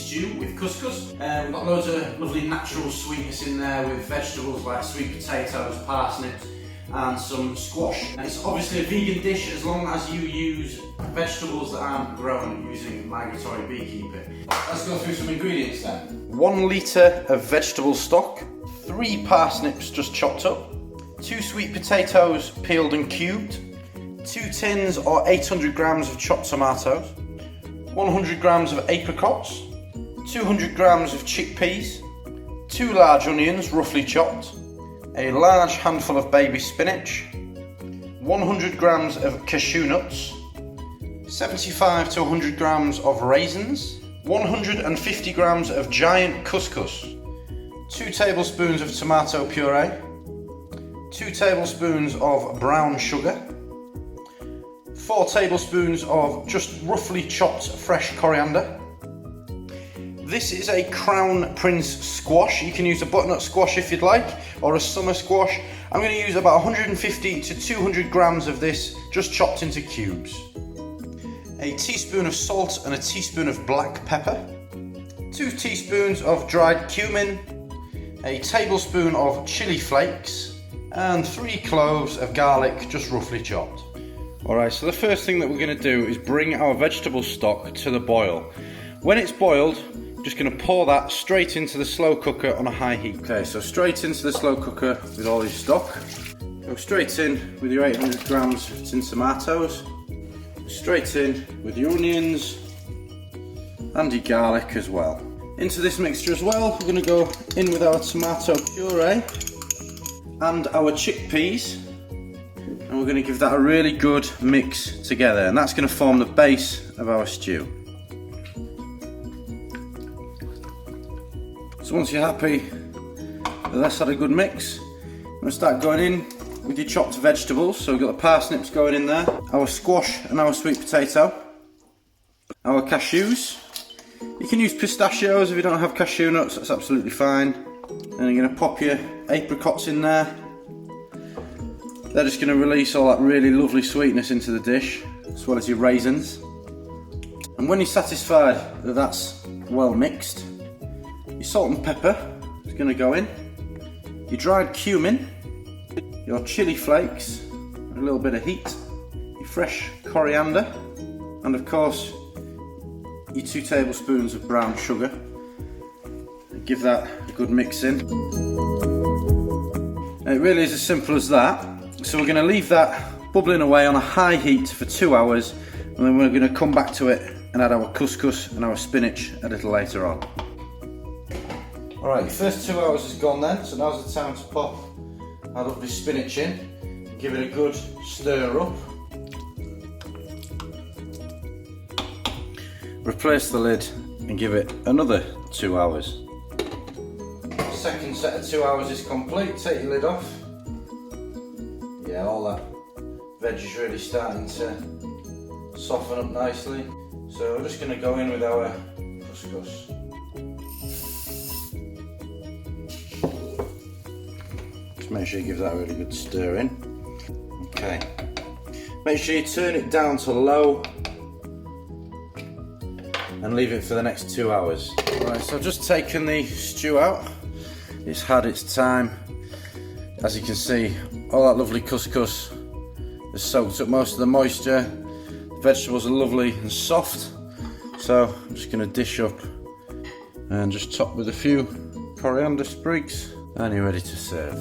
stew with couscous. We've got loads of lovely natural sweetness in there with vegetables like sweet potatoes, parsnips and some squash. And it's obviously a vegan dish as long as you use vegetables that aren't grown using migratory beekeeping. Let's go through some ingredients then. 1 litre of vegetable stock, 3 parsnips just chopped up, 2 sweet potatoes peeled and cubed, 2 tins or 800 grams of chopped tomatoes, 100 grams of apricots, 200 grams of chickpeas, 2 large onions roughly chopped, a large handful of baby spinach, 100 grams of cashew nuts, 75 to 100 grams of raisins, 150 grams of giant couscous, 2 tablespoons of tomato puree, 2 tablespoons of brown sugar, 4 tablespoons of just roughly chopped fresh coriander. This is a Crown Prince squash. You can use a butternut squash if you'd like, or a summer squash. I'm going to use about 150 to 200 grams of this, just chopped into cubes. A teaspoon of salt and a teaspoon of black pepper. 2 teaspoons of dried cumin. A tablespoon of chili flakes. And 3 cloves of garlic, just roughly chopped. Alright, so the first thing that we're going to do is bring our vegetable stock to the boil. When it's boiled, we're just going to pour that straight into the slow cooker on a high heat. Okay, so straight into the slow cooker with all your stock. Go straight in with your 800 grams of tin tomatoes. Straight in with your onions and your garlic as well. Into this mixture as well, we're going to go in with our tomato puree and our chickpeas. And we're going to give that a really good mix together, and that's going to form the base of our stew. So once you're happy that that's had a good mix, I'm going to start going in with your chopped vegetables. So we've got the parsnips going in there, our squash and our sweet potato, our cashews. You can use pistachios if you don't have cashew nuts, that's absolutely fine. And you're going to pop your apricots in there. They're just going to release all that really lovely sweetness into the dish, as well as your raisins. And when you're satisfied that that's well mixed, your salt and pepper is going to go in, your dried cumin, your chili flakes, a little bit of heat, your fresh coriander, and of course your 2 tablespoons of brown sugar. And give that a good mix in. And it really is as simple as that. So we're going to leave that bubbling away on a high heat for 2 hours, and then we're going to come back to it and add our couscous and our spinach a little later on. Alright, your first 2 hours is gone then, so now's the time to pop our lovely spinach in and give it a good stir up. Replace the lid and give it another 2 hours. Second set of 2 hours is complete, take your lid off. Yeah, all that veg is really starting to soften up nicely. So we're just going to go in with our couscous. Just make sure you give that a really good stir in. Okay. Make sure you turn it down to low and leave it for the next 2 hours. Right, so I've just taken the stew out. It's had its time. As you can see, all that lovely couscous has soaked up most of the moisture. The vegetables are lovely and soft. So I'm just going to dish up and just top with a few coriander sprigs, and you're ready to serve.